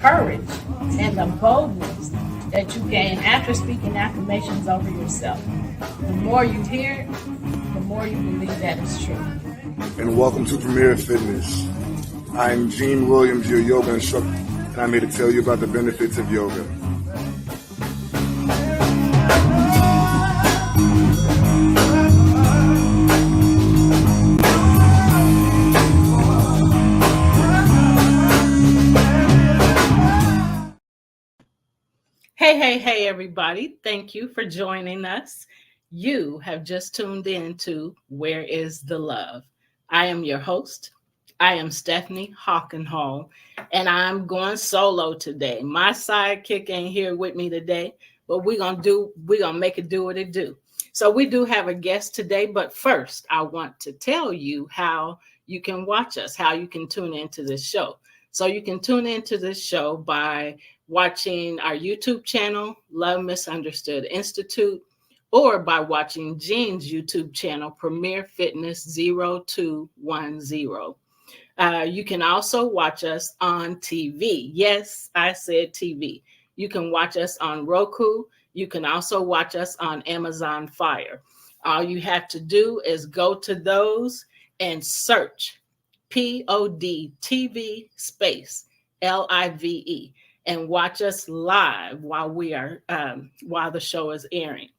Courage and the boldness that you gain after speaking affirmations over yourself. The more you hear it, the more you believe that it's true. And welcome to Premier Fitness. I'm Gene Williams, your yoga instructor, and I'm here to tell you about the benefits of yoga. Hey, everybody. Thank you for joining us. You have just tuned in to Where is the Love? I am your host. I am Stephanie Hawkenhall, and I'm going solo today. My sidekick ain't here with me today, but we're gonna make it do what it do. So we do have a guest today, but first I want to tell you how you can watch us, how you can tune into this show. So you can tune into this show by watching our YouTube channel, Love Misunderstood Institute, or by watching Gene's YouTube channel, Premier Fitness 0210. You can also watch us on TV. Yes, I said TV. You can watch us on Roku. You can also watch us on Amazon Fire. All you have to do is go to those and search POD TV space LIVE and watch us live while while the show is airing.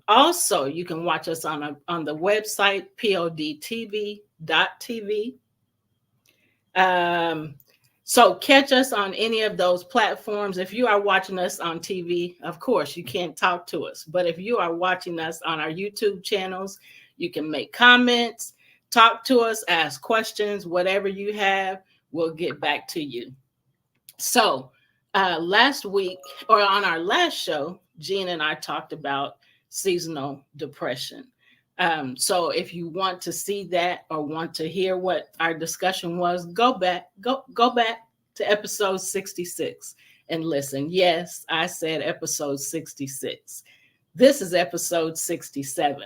Also, you can watch us on the website podtv.tv. So catch us on any of those platforms. If you are watching us on TV, of course, you can't talk to us. But if you are watching us on our YouTube channels, you can make comments, talk to us, ask questions, whatever you have, we'll get back to you. So last week, or on our last show, Gene and I talked about seasonal depression. So if you want to see that or want to hear what our discussion was, go back to episode 66 and listen. Yes, I said episode 66. This is episode 67.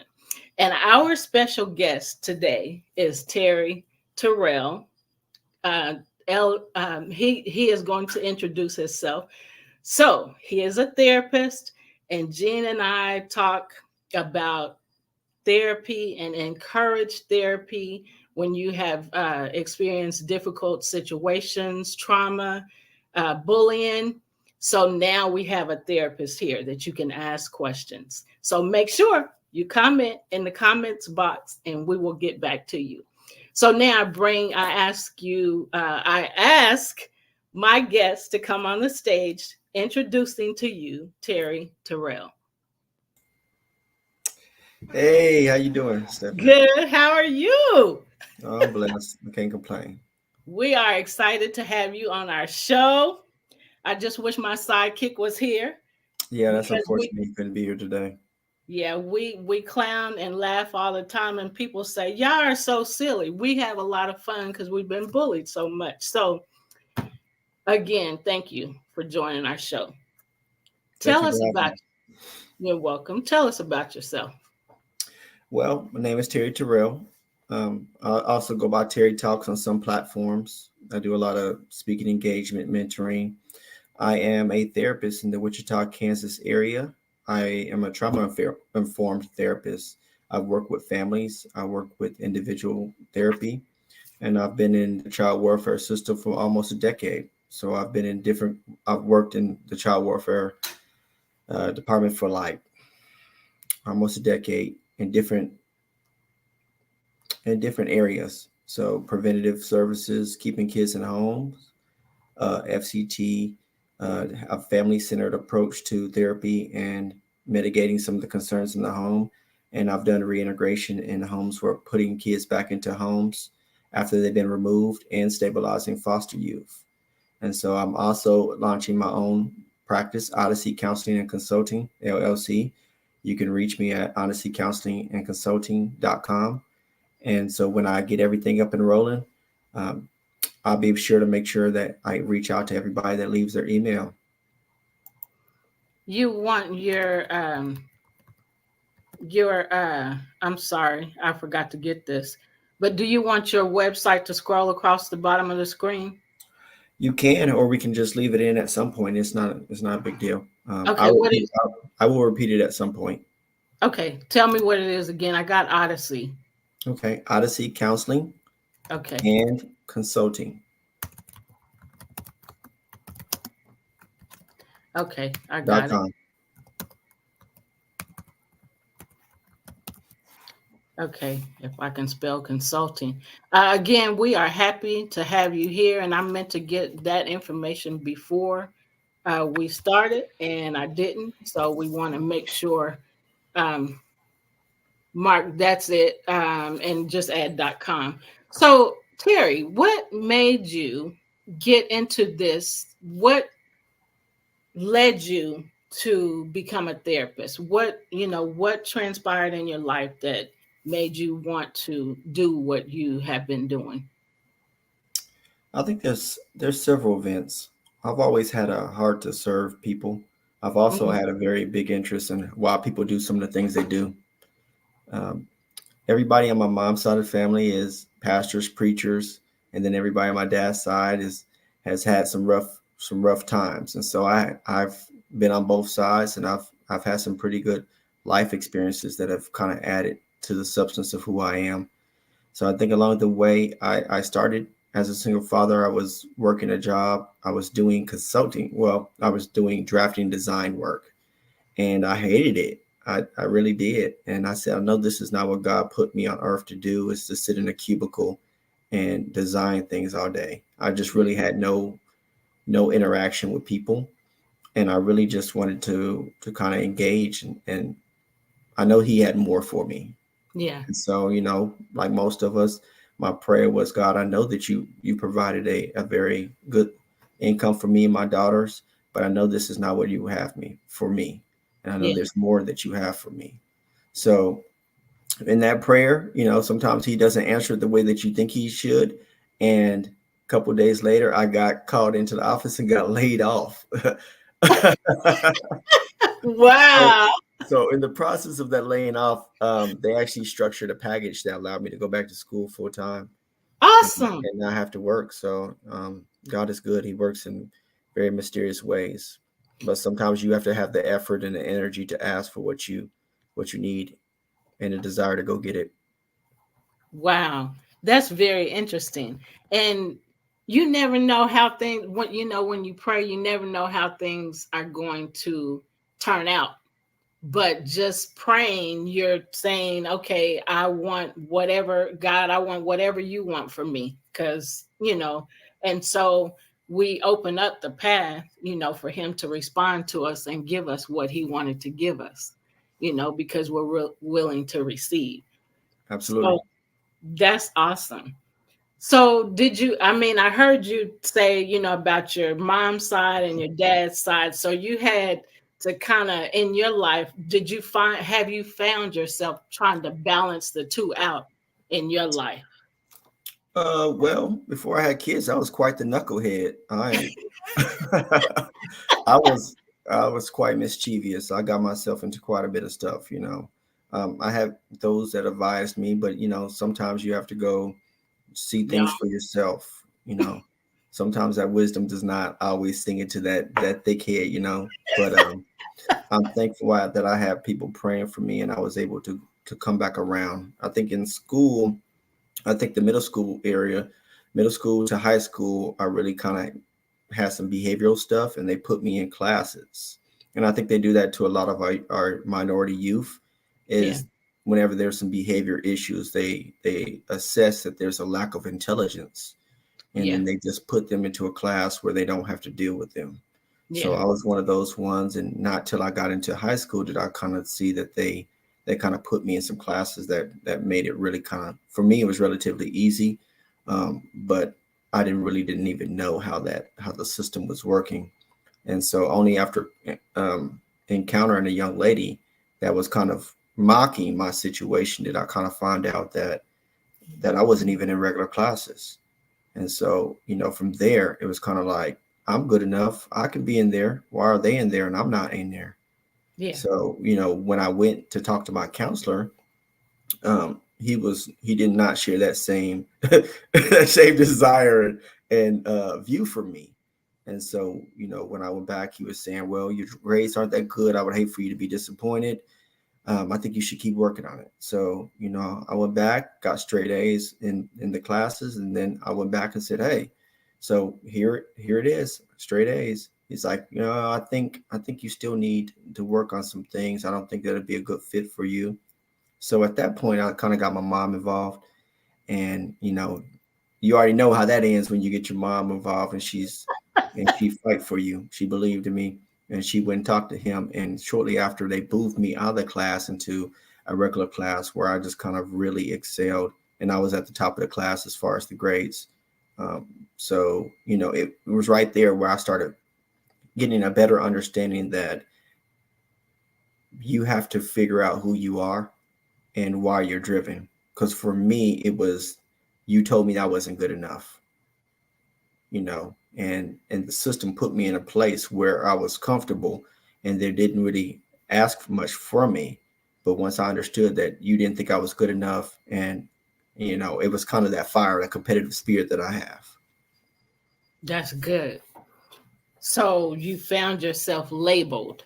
And our special guest today is Terry Terrell. He is going to introduce himself. So he is a therapist, and Gene and I talk about therapy and encourage therapy when you have experienced difficult situations, trauma, bullying. So now we have a therapist here that you can ask questions. So make sure you comment in the comments box and we will get back to you. So now I ask my guest to come on the stage, introducing to you Terry Terrell. Hey, how you doing, Stephanie? Good. How are you? Oh, I'm blessed. I can't complain. We are excited to have you on our show. I just wish my sidekick was here. Yeah, that's unfortunate he couldn't be here today. Yeah, we clown and laugh all the time, and people say, y'all are so silly. We have a lot of fun because we've been bullied so much. So again, thank you for joining our show. You're welcome. Tell us about yourself. Well, my name is Terry Terrell. I also go by Terry Talks on some platforms. I do a lot of speaking engagement, mentoring. I am a therapist in the Wichita, Kansas area. I am a trauma-informed therapist. I work with families. I work with individual therapy. And I've been in the child welfare system for almost a decade. So I've worked in the child welfare department for like almost a decade in different areas. So preventative services, keeping kids in homes, FCT, a family-centered approach to therapy and mitigating some of the concerns in the home. And I've done reintegration in homes where putting kids back into homes after they've been removed and stabilizing foster youth. And so I'm also launching my own practice, Odyssey Counseling and Consulting, LLC. you can reach me at honestycounselingandconsulting.com. And so when I get everything up and rolling, um, I'll be sure to make sure that I reach out to everybody that leaves their email. You want your I'm sorry, I forgot to get this. But do you want your website to scroll across the bottom of the screen? You can, or we can just leave it in at some point. It's not a big deal. Okay, what is I will repeat it at some point. okay, tell me what it is again. I got Odyssey. Okay. Odyssey Counseling Okay. and Consulting. Okay, I got it. .com. Okay, if I can spell consulting. Again, we are happy to have you here, and I meant to get that information before we started, and I didn't. So we want to make sure, um, Mark, that's it, and just add .com. So, Terry, what made you get into this? What led you to become a therapist? What transpired in your life that made you want to do what you have been doing? I think there's several events. I've always had a heart to serve people. I've also Mhm. had a very big interest in why people do some of the things they do. Um, Everybody on my mom's side of the family is pastors, preachers, and then everybody on my dad's side is has had some rough times. And so I've been on both sides, and I've had some pretty good life experiences that have kind of added to the substance of who I am. So I think along the way, I started as a single father. I was working a job. I was doing consulting. Well, I was doing drafting design work, and I hated it. I really did. And I said, I know this is not what God put me on earth to do, is to sit in a cubicle and design things all day. I just really had no interaction with people. And I really just wanted to kind of engage, and I know he had more for me. Yeah, And so, like most of us, my prayer was, God, I know that you provided a very good income for me and my daughters, but I know this is not what you have me for me. And I know yeah. there's more that you have for me. So in that prayer, sometimes he doesn't answer it the way that you think he should. And a couple of days later, I got called into the office and got laid off. So, Wow. so in the process of that laying off, they actually structured a package that allowed me to go back to school full time Awesome. and not have to work. So God is good. He works in very mysterious ways, but sometimes you have to have the effort and the energy to ask for what you need and a desire to go get it. Wow. That's very interesting. And you never know how things when you pray, you never know how things are going to turn out. But just praying, you're saying, okay, I want whatever, God, I want whatever you want from me. And so we open up the path, for him to respond to us and give us what he wanted to give us, because we're willing to receive. So Absolutely. that's awesome. So I heard you say, about your mom's side and your dad's side. So you had to kind of in your life, have you found yourself trying to balance the two out in your life? Well, before I had kids, I was quite the knucklehead. I was I was quite mischievous. I got myself into quite a bit of stuff. I have those that advised me, but sometimes you have to go see Yeah. things for yourself. Sometimes that wisdom does not always sink into that thick head. But I'm thankful that I have people praying for me, and I was able to come back around. I think in school, I think the middle school to high school, I really kind of had some behavioral stuff, and they put me in classes. And I think they do that to a lot of our minority youth. Yeah. Is whenever there's some behavior issues, they assess that there's a lack of intelligence, and Yeah. then they just put them into a class where they don't have to deal with them. So Yeah. I was one of those ones, and not till I got into high school did I kind of see that they kind of put me in some classes that made it really kind of, for me, it was relatively easy, but I didn't even know how the system was working. And so only after encountering a young lady that was kind of mocking my situation, did I kind of find out that I wasn't even in regular classes. And so, from there, it was kind of like, I'm good enough. I can be in there. Why are they in there and I'm not in there? Yeah. So, when I went to talk to my counselor, he did not share that same that same desire and view for me. And so, when I went back, he was saying, well, your grades aren't that good. I would hate for you to be disappointed. I think you should keep working on it. So, I went back, got straight A's in the classes, and then I went back and said, hey, so here it is, straight A's. He's like, I think you still need to work on some things. I don't think that'd be a good fit for you. So at that point, I kind of got my mom involved, and you already know how that ends when you get your mom involved, and she fight for you. She believed in me, and she went and talked to him. And shortly after, they moved me out of the class into a regular class where I just kind of really excelled, and I was at the top of the class as far as the grades. So it was right there where I started getting a better understanding that you have to figure out who you are and why you're driven. Because for me, it was, you told me I wasn't good enough, and the system put me in a place where I was comfortable, and they didn't really ask much from me. But once I understood that you didn't think I was good enough, and it was kind of that fire, that competitive spirit that I have. That's good. So you found yourself labeled,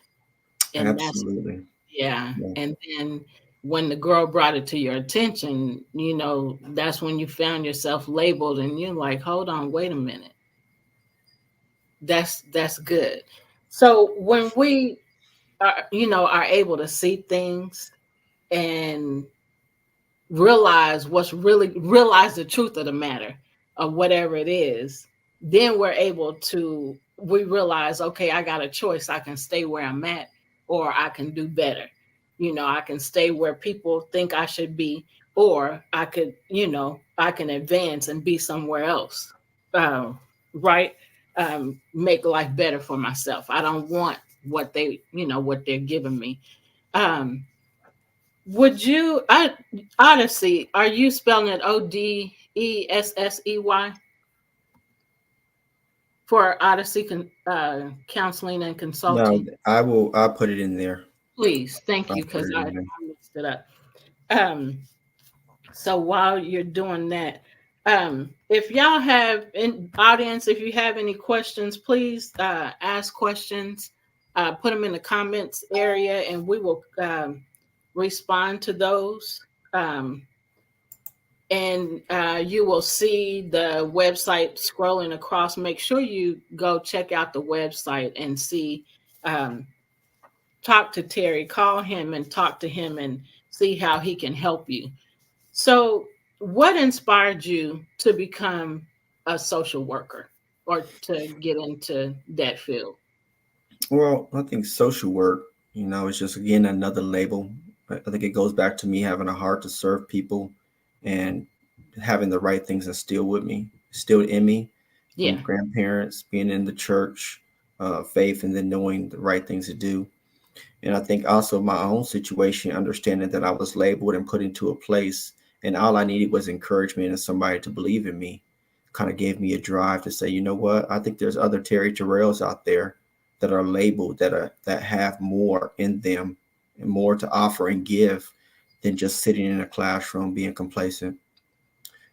and that's, Absolutely. yeah. Yeah. And then when the girl brought it to your attention, that's when you found yourself labeled, and you're like, hold on, wait a minute. That's good. So when we are able to see things and realize the truth of the matter of whatever it is, then we realize, okay, I got a choice. I can stay where I'm at, or I can do better. I can stay where people think I should be, or I can advance and be somewhere else. Right. Make life better for myself. I don't want what they're giving me. um would you, Odyssey, are you spelling it Odessey for Odyssey Counseling and No, Consulting? I'll put it in there. Please, thank I'll you, put because it I in there. mixed it up. Um, so while you're doing that, if y'all have in audience, if you have any questions, please ask questions. Put them in the comments area, and we will respond to those. Um, and you will see the website scrolling across. Make sure you go check out the website and see, um, talk to Terry, call him and talk to him and see how he can help you. So, what inspired you to become a social worker or to get into that field? Well, I think social work, is just again another label. I think it goes back to me having a heart to serve people and having the right things instilled with me, instilled in me from Yeah, grandparents, being in the church, faith, and then knowing the right things to do. And I think also my own situation, understanding that I was labeled and put into a place, and all I needed was encouragement and somebody to believe in me, kind of gave me a drive to say, you know what, I think there's other Terry Terrells out there that are labeled, that have more in them and more to offer and give than just sitting in a classroom being complacent.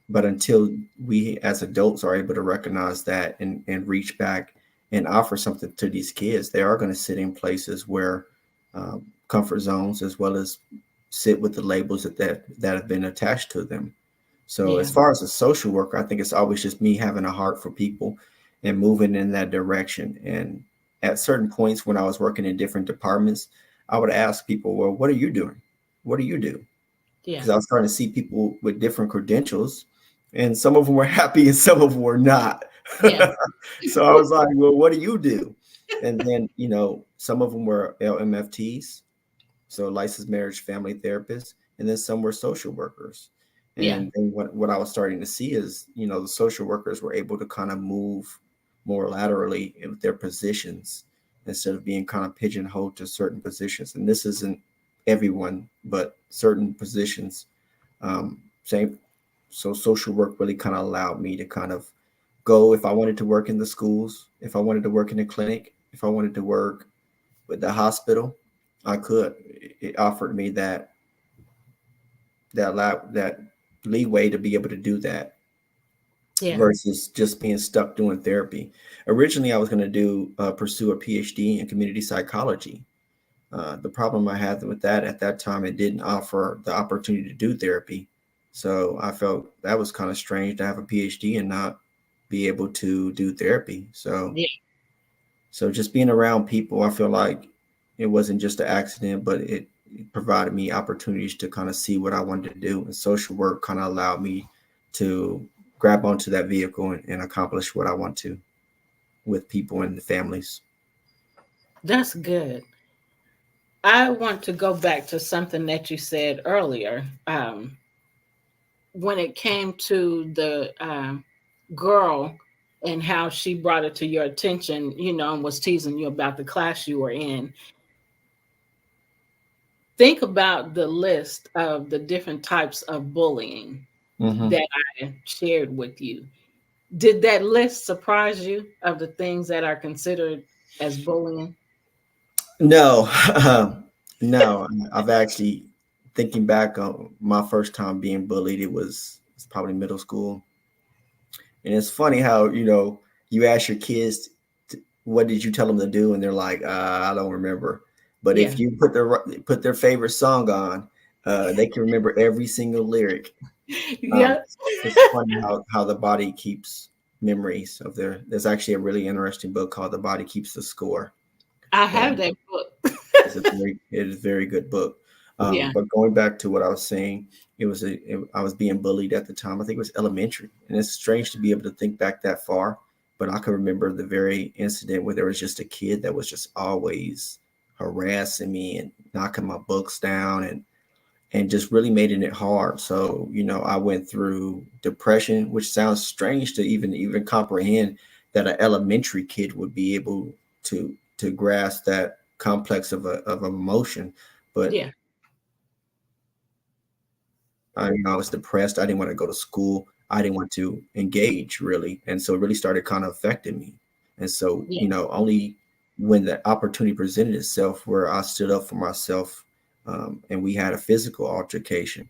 But until we as adults are able to recognize that and reach back and offer something to these kids, they are going to sit in places where comfort zones, as well as sit with the labels that have been attached to them. So yeah, as far as a social worker, I think it's always just me having a heart for people and moving in that direction. And at certain points when I was working in different departments, I would ask people, well, what are you doing? What do you do? yeah, Because I was starting to see people with different credentials, and some of them were happy and some of them were not. yeah, So I was like, well, what do you do? And then, some of them were LMFTs, so licensed marriage family therapists, and then some were social workers. yeah, And what I was starting to see is, the social workers were able to kind of move more laterally in their positions instead of being kind of pigeonholed to certain positions. And this isn't everyone, but certain positions. Same. So social work really kind of allowed me to kind of go if I wanted to work in the schools, if I wanted to work in a clinic, if I wanted to work with the hospital, I could. It offered me that leeway to be able to do that Yeah. versus just being stuck doing therapy. Originally, I was going to do pursue a PhD in community psychology. The problem I had with that at that time, it didn't offer the opportunity to do therapy. So I felt that was kind of strange to have a PhD and not be able to do therapy. Yeah. So just being around people, I feel like it wasn't just an accident, but it provided me opportunities to kind of see what I wanted to do. And social work kind of allowed me to grab onto that vehicle and accomplish what I want to with people and the families. That's good. I want to go back to something that you said earlier. When it came to the girl and how she brought it to your attention, and was teasing you about the class you were in. Think about the list of the different types of bullying Hmm. that I shared with you. Did that list surprise you of the things that are considered as bullying? No, no. I've actually thinking back on my first time being bullied. It's probably middle school, and it's funny how you ask your kids, "What did you tell them to do?" and they're like, "I don't remember." But Yeah. if you put their favorite song on, they can remember every single lyric. Yeah. It's funny how the body keeps memories of their. There's actually a really interesting book called "The Body Keeps the Score." I have And that book. it is a very good book. Yeah. But going back to what I was saying, I was being bullied at the time. I think it was elementary, and it's strange to be able to think back that far. But I can remember the very incident where there was just a kid that was just always harassing me and knocking my books down and just really making it hard. So I went through depression, which sounds strange to even comprehend that an elementary kid would be able to grasp that complex of emotion. But Yeah. I was depressed. I didn't want to go to school. I didn't want to engage really, and so it really started kind of affecting me. And so Yeah. only when the opportunity presented itself, where I stood up for myself, and we had a physical altercation,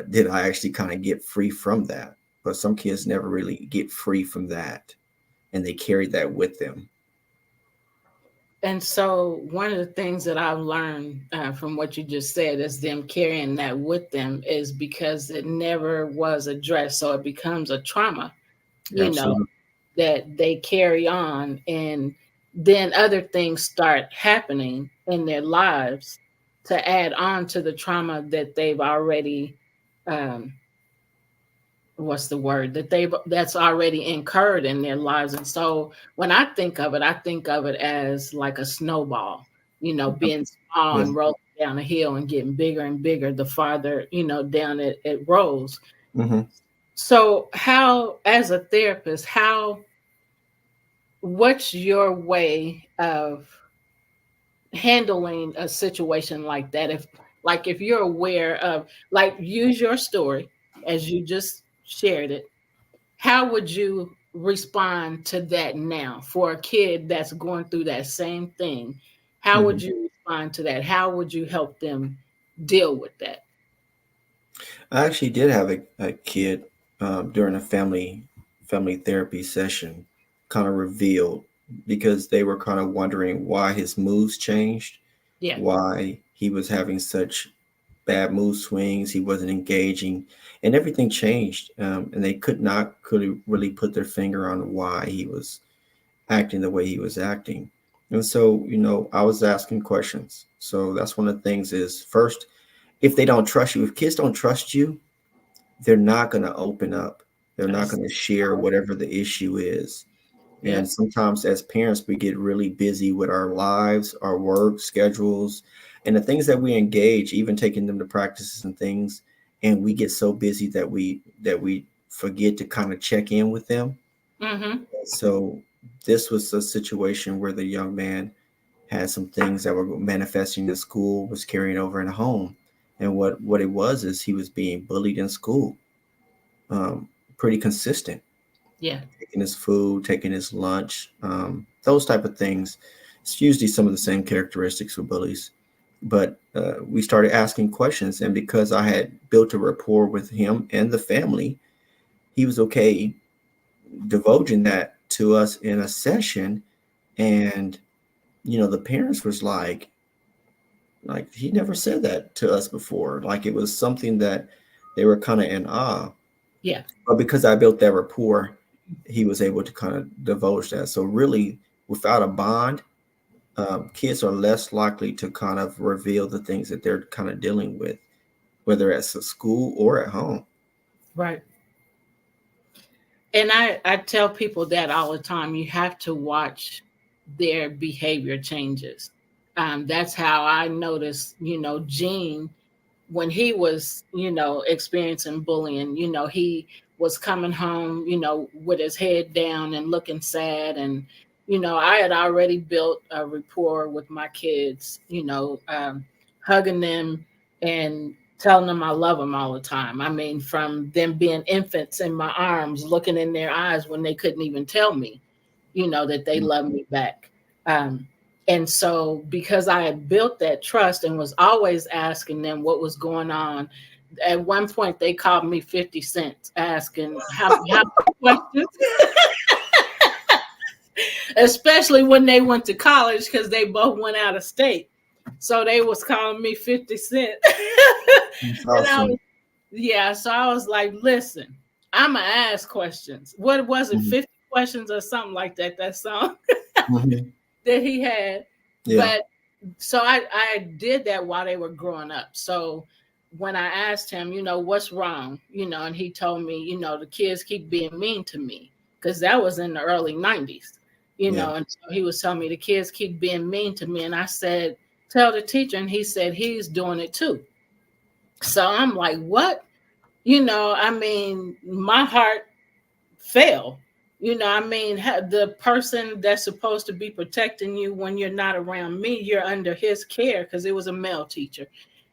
did I actually kind of get free from that. But some kids never really get free from that, and they carry that with them. And so, one of the things that I've learned from what you just said is them carrying that with them is because it never was addressed. So it becomes a trauma, you know, Absolutely. that they carry on. And then other things start happening in their lives to add on to the trauma that they've already um, what's the word that that's already incurred in their lives. And so when I think of it, I think of it as like a snowball, being small Yeah. and rolling down a hill and getting bigger and bigger the farther down it rolls. Hmm. So how, as a therapist, what's your way of handling a situation like that? If you're aware of, like, use your story as you just shared it, how would you respond to that now for a kid that's going through that same thing? How Hmm. would you respond to that? How would you help them deal with that? I actually did have a kid during a family therapy session, kind of revealed because they were kind of wondering why his moods changed, Yeah. why he was having such bad mood swings, he wasn't engaging, and everything changed, and they could really put their finger on why he was acting the way he was acting. And so, I was asking questions. So that's one of the things is first, if they don't trust you, if kids don't trust you, they're not going to open up. They're not That's going to share whatever the issue is. And Yep. sometimes as parents, we get really busy with our lives, our work schedules, and the things that we engage, even taking them to practices and things. And we get so busy that we forget to kind of check in with them. Mm-hmm. So this was a situation where the young man had some things that were manifesting in school was carrying over in home. And what it was is he was being bullied in school, um, pretty consistent, Yeah. taking his food, taking his lunch, those type of things. It's usually some of the same characteristics with bullies. But we started asking questions, and because I had built a rapport with him and the family, he was okay divulging that to us in a session. And the parents was like he never said that to us before. Like it was something that they were kind of in awe. Yeah. But because I built that rapport, he was able to kind of divulge that. So really, without a bond, kids are less likely to kind of reveal the things that they're kind of dealing with, whether it's at school or at home. Right. And I tell people that all the time. You have to watch their behavior changes. That's how I noticed, Gene, when he was, experiencing bullying, he was coming home, with his head down and looking sad. And, I had already built a rapport with my kids, hugging them and telling them I love them all the time. I mean, from them being infants in my arms, looking in their eyes when they couldn't even tell me, that they love me back. Um, and so, because I had built that trust and was always asking them what was going on, at one point they called me 50 cents asking how questions, especially when they went to college because they both went out of state. So they was calling me 50 Cent. That's And I awesome. was, yeah, so I was like, listen, I'ma ask questions. What was it, Mhm. 50 questions or something like that, that song Mhm. that he had. Yeah. But so I did that while they were growing up. So when I asked him, what's wrong, and he told me, the kids keep being mean to me because that was in the early 90s, Yeah. and so he was telling me the kids keep being mean to me. And I said, tell the teacher. And he said, he's doing it too. So I'm like, what? I mean, my heart fail. I mean, the person that's supposed to be protecting you when you're not around me, you're under his care because it was a male teacher.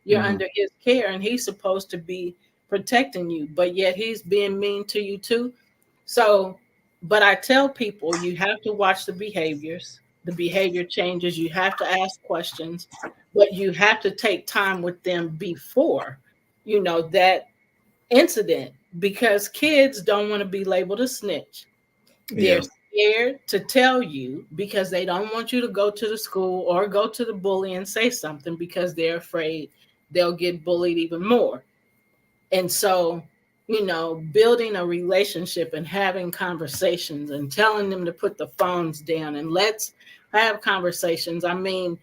You're Mhm. under his care and he's supposed to be protecting you, but yet he's being mean to you too. So, but I tell people you have to watch the behaviors, the behavior changes, you have to ask questions, but you have to take time with them before, that incident because kids don't want to be labeled a snitch. They're Yeah. scared to tell you because they don't want you to go to the school or go to the bully and say something because they're afraid they'll get bullied even more. And so, building a relationship and having conversations and telling them to put the phones down and let's have conversations. I mean,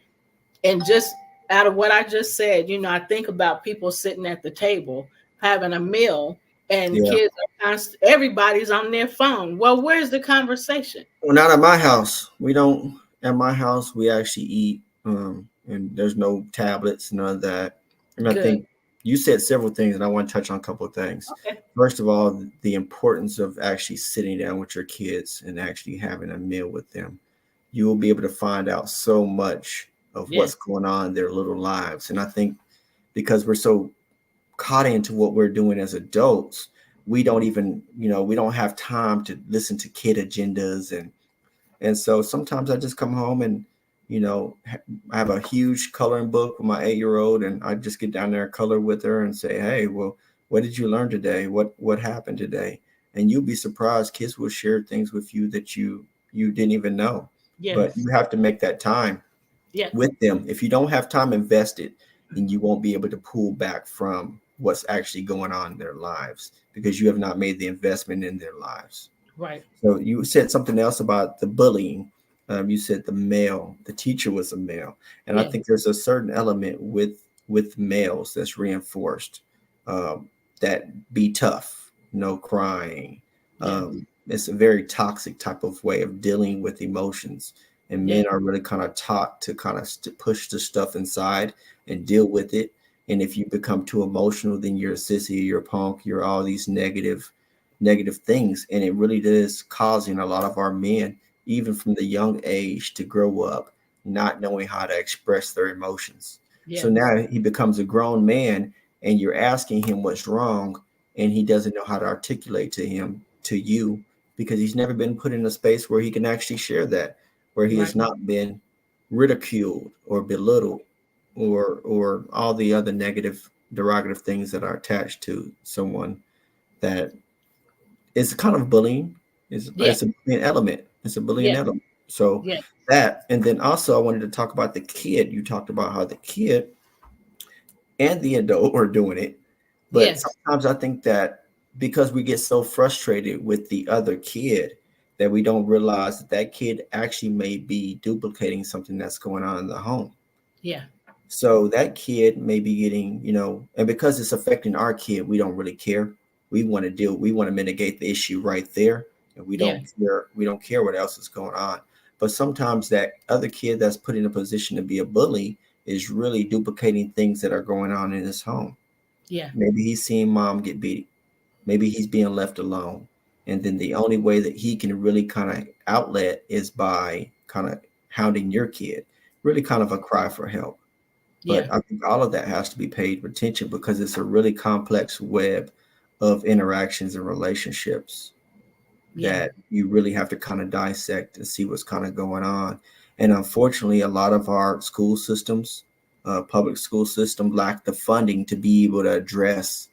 and just out of what I just said, I think about people sitting at the table having a meal and Yeah. kids are everybody's on their phone. Well, where's the conversation? Well, not at my house. We don't. At my house, we actually eat, and there's no tablets, none of that. And I Good. think you said several things, and I want to touch on a couple of things. Okay. First of all, the importance of actually sitting down with your kids and actually having a meal with them. You will be able to find out so much of Yes. what's going on in their little lives. And I think because we're so caught into what we're doing as adults, we don't even, we don't have time to listen to kid agendas. And so sometimes I just come home and, I have a huge coloring book with my 8-year-old, and I just get down there and color with her and say, hey, well, what did you learn today? What happened today? And you'll be surprised. Kids will share things with you that you didn't even know. But Yes. you have to make that time Yeah. with them. If you don't have time invested, then you won't be able to pull back from what's actually going on in their lives because you have not made the investment in their lives. Right. So you said something else about the bullying. You said the teacher was a male, and I Yeah. think there's a certain element with males that's reinforced. Um, that be tough, no crying. Yeah. It's a very toxic type of way of dealing with emotions, and Yeah. men are really kind of taught to kind of push the stuff inside and deal with it. And if you become too emotional, then you're a sissy, you're a punk, you're all these negative things. And it really is causing a lot of our men, even from the young age, to grow up not knowing how to express their emotions. So Yeah. now he becomes a grown man, and you're asking him what's wrong, and he doesn't know how to articulate to you, because he's never been put in a space where he can actually share that, where he has Right. not been ridiculed or belittled, or all the other negative derogative things that are attached to someone. That is kind of bullying. Yeah. It's a bullying element. It's a bullying Yeah. element. So Yeah. that, and then also I wanted to talk about the kid. You talked about how the kid and the adult are doing it, but Yes. sometimes I think that because we get so frustrated with the other kid, that we don't realize that that kid actually may be duplicating something that's going on in the home. Yeah. So that kid may be getting, and because it's affecting our kid, we don't really care. We want to mitigate the issue right there. And Yeah. we don't care what else is going on. But sometimes that other kid that's put in a position to be a bully is really duplicating things that are going on in his home. Yeah. Maybe he's seeing mom get beat. Maybe he's being left alone. And then the only way that he can really kind of outlet is by kind of hounding your kid, really kind of a cry for help. Yeah. But I think all of that has to be paid attention, because it's a really complex web of interactions and relationships Yeah. that you really have to kind of dissect and see what's kind of going on. And unfortunately, a lot of our school systems, public school system, lack the funding to be able to address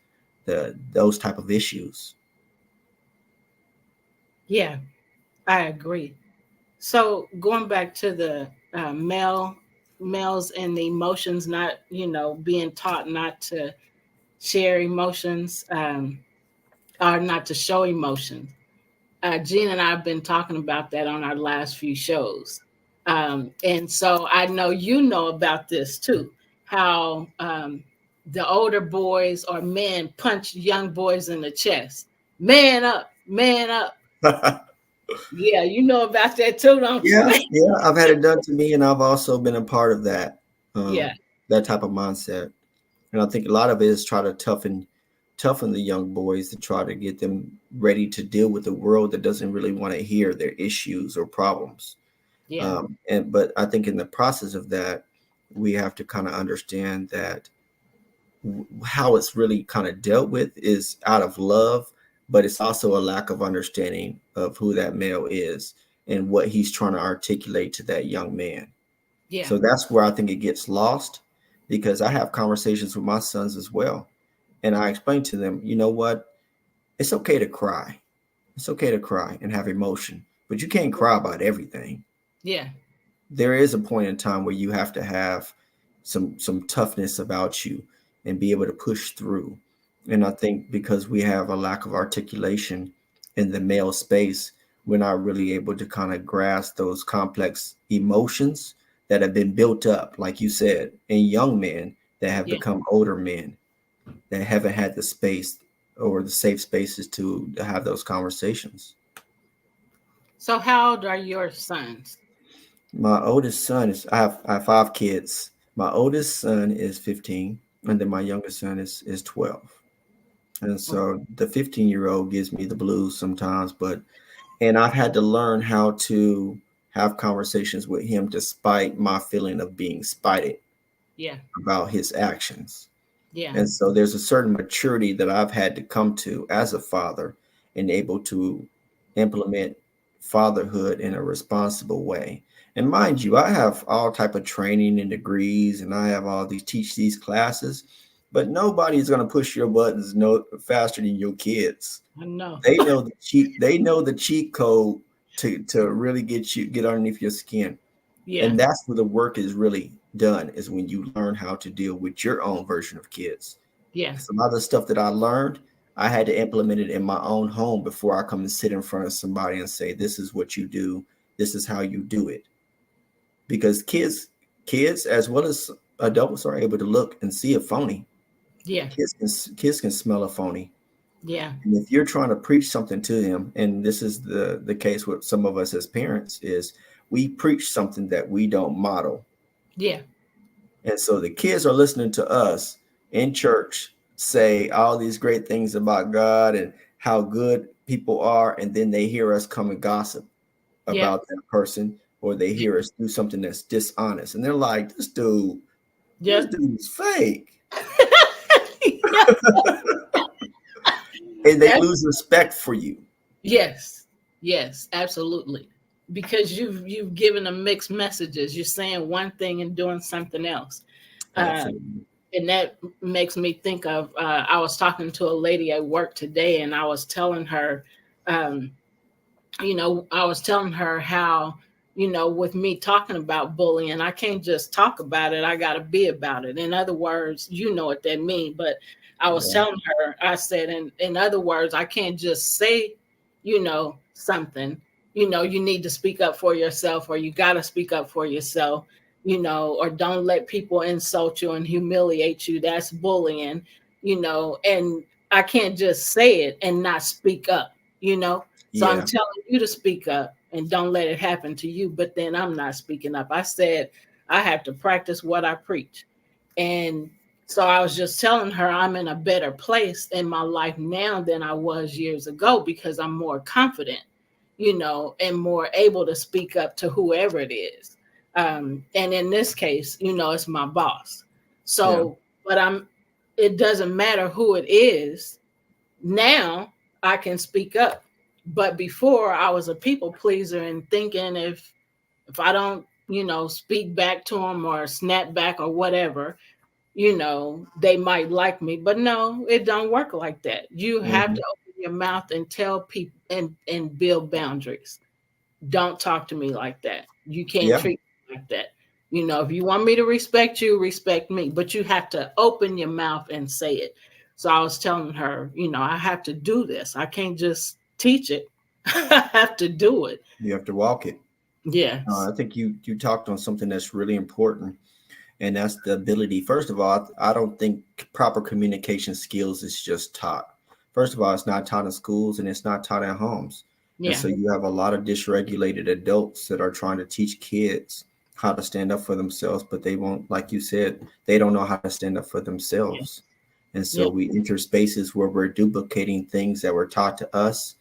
those type of issues. Yeah. I agree. So going back to the males and the emotions, not being taught not to share emotions, or not to show emotions. Gene and I have been talking about that on our last few shows, and so I know you know about this too. How the older boys or men punch young boys in the chest. Man up, man up. Yeah, you know about that too, don't you? Yeah, yeah, I've had it done to me, and I've also been a part of Yeah, that type of mindset. And I think a lot of it is try to toughen the young boys to try to get them ready to deal with the world that doesn't really want to hear their issues or problems. yeah, And but I think in the process of that, we have to kind of understand that how it's really kind of dealt with is out of love, but it's also a lack of understanding of who that male is and what he's trying to articulate to that young man. yeah, So that's where I think it gets lost, because I have conversations with my sons as well. And I explain to them, you know what? It's okay to cry. It's okay to cry and have emotion, but you can't cry about everything. yeah, There is a point in time where you have to have some toughness about you and be able to push through. And I think because we have a lack of articulation in the male space, we're not really able to kind of grasp those complex emotions that have been built up, like you said, in young men that have yeah. become older men that haven't had the space or the safe spaces to have those conversations. So how old are your sons? My oldest son is I have five kids. My oldest son is 15, and then my youngest son is 12. And Okay. so the 15-year-old gives me the blues sometimes, but and I've had to learn how to have conversations with him despite my feeling of being spited Yeah, about his actions. yeah, And so there's a certain maturity that I've had to come to as a father and able to implement fatherhood in a responsible way. And mind you, I have all type of training and degrees, and I have all these teach these classes, but nobody's going to push your buttons no faster than your kids. I know. They know the cheat code to really get underneath your skin. Yeah, And that's where the work is really done, is when you learn how to deal with your own version of kids. yeah, Because a lot of the stuff that I learned, I had to implement it in my own home before I come and sit in front of somebody and say, this is what you do, this is how you do it. Because kids as well as adults are able to look and see a phony. yeah, Kids can smell a phony. yeah, And if you're trying to preach something to them, and this is the case with some of us as parents, is we preach something that we don't model. yeah, And so the kids are listening to us in church say all these great things about God and how good people are. And then they hear us come and gossip yeah, about that person or they hear us do something that's dishonest, and they're like, this Yeah. dude's fake, Yeah. and they That's lose respect for you. yes. Yes, absolutely. Because you've given them mixed messages. You're saying one thing and doing something else. Uh, Absolutely. and that makes me think of I was talking to a lady at work today, and I was telling her um, I was telling her how, with me talking about bullying, I can't just talk about it. I got to be about it. In other words, you know what that means. But I was Yeah. telling her, I said, in other words, I can't just say, something, you need to speak up for yourself, or you got to speak up for yourself, or don't let people insult you and humiliate you. That's bullying, and I can't just say it and not speak up, so I'm Yeah. telling you to speak up and don't let it happen to you. But then I'm not speaking up. I said I have to practice what I preach. And so I was just telling her I'm in a better place in my life now than I was years ago because I'm more confident, and more able to speak up to whoever it is. And in this case, it's my boss. Yeah. So, but it doesn't matter who it is now. I can speak up. But before I was a people pleaser and thinking if I don't, speak back to them or snap back or whatever, they might like me. But no, it don't work like that. You have Hmm. to open your mouth and tell people and build boundaries. Don't talk to me like that. You can't Yeah. treat me like that. If you want me to respect you, respect me, but you have to open your mouth and say it. So I was telling her, I have to do this. I can't just teach it. I have to do it. You have to walk it. Yes. I think you talked on something that's really important, and that's the ability. First of all, I don't think proper communication skills is just taught. First of all, it's not taught in schools and it's not taught at homes. And Yeah. so you have a lot of dysregulated adults that are trying to teach kids how to stand up for themselves, but they won't, like you said, they don't know how to stand up for Yeah. themselves. And so Yeah. we enter spaces where we're duplicating things that were taught to us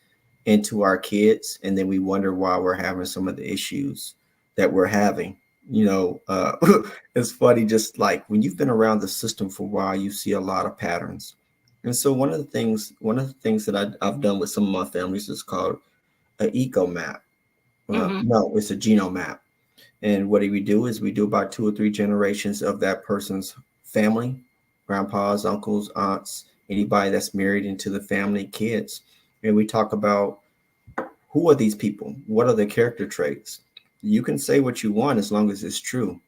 into our kids, and then we wonder why we're having some of the issues that we're having. You know, it's funny, just like when you've been around the system for a while, you see a lot of patterns. And so one of the things that I've done with some of my families is called an eco map. Hmm. No, it's a genome map. And what we do is we do about 2 or 3 generations of that person's family, grandpas, uncles, aunts, anybody that's married into the family, kids. And we talk about who are these people? What are their character traits? You can say what you want as long as it's true.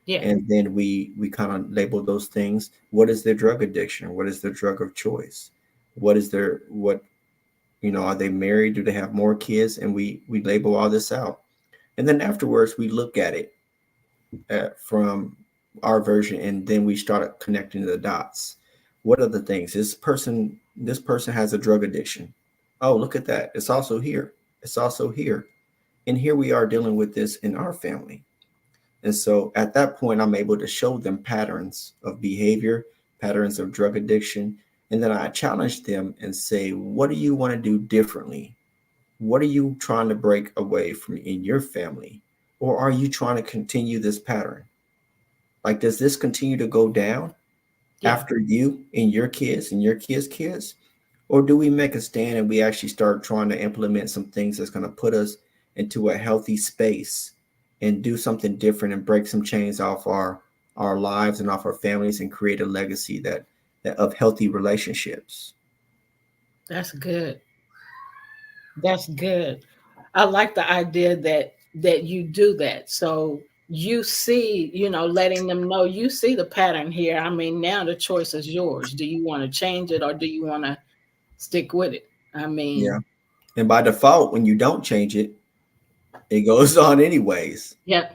Yeah. And then we kind of label those things. What is their drug addiction? What is their drug of choice? What is their what are they married? Do they have more kids? And we label all this out. And then afterwards we look at it from our version, and then we start connecting the dots. What are the things? This person has a drug addiction. Oh, look at that. It's also here. It's also here. And here we are dealing with this in our family. And so at that point, I'm able to show them patterns of behavior, patterns of drug addiction. And then I challenge them and say, what do you want to do differently? What are you trying to break away from in your family? Or are you trying to continue this pattern? Like, does this continue to go down Yeah. after you and your kids and your kids' kids? Or do we make a stand and we actually start trying to implement some things that's going to put us into a healthy space and do something different and break some chains off our lives and off our families and create a legacy that of healthy relationships? That's good. That's good. I like the idea that you do that. So you see, letting them know you see the pattern here. I mean, now the choice is yours. Do you want to change it or do you want to stick with it? I Yeah. mean, And by default, when you don't change it, it goes on anyways. yeah.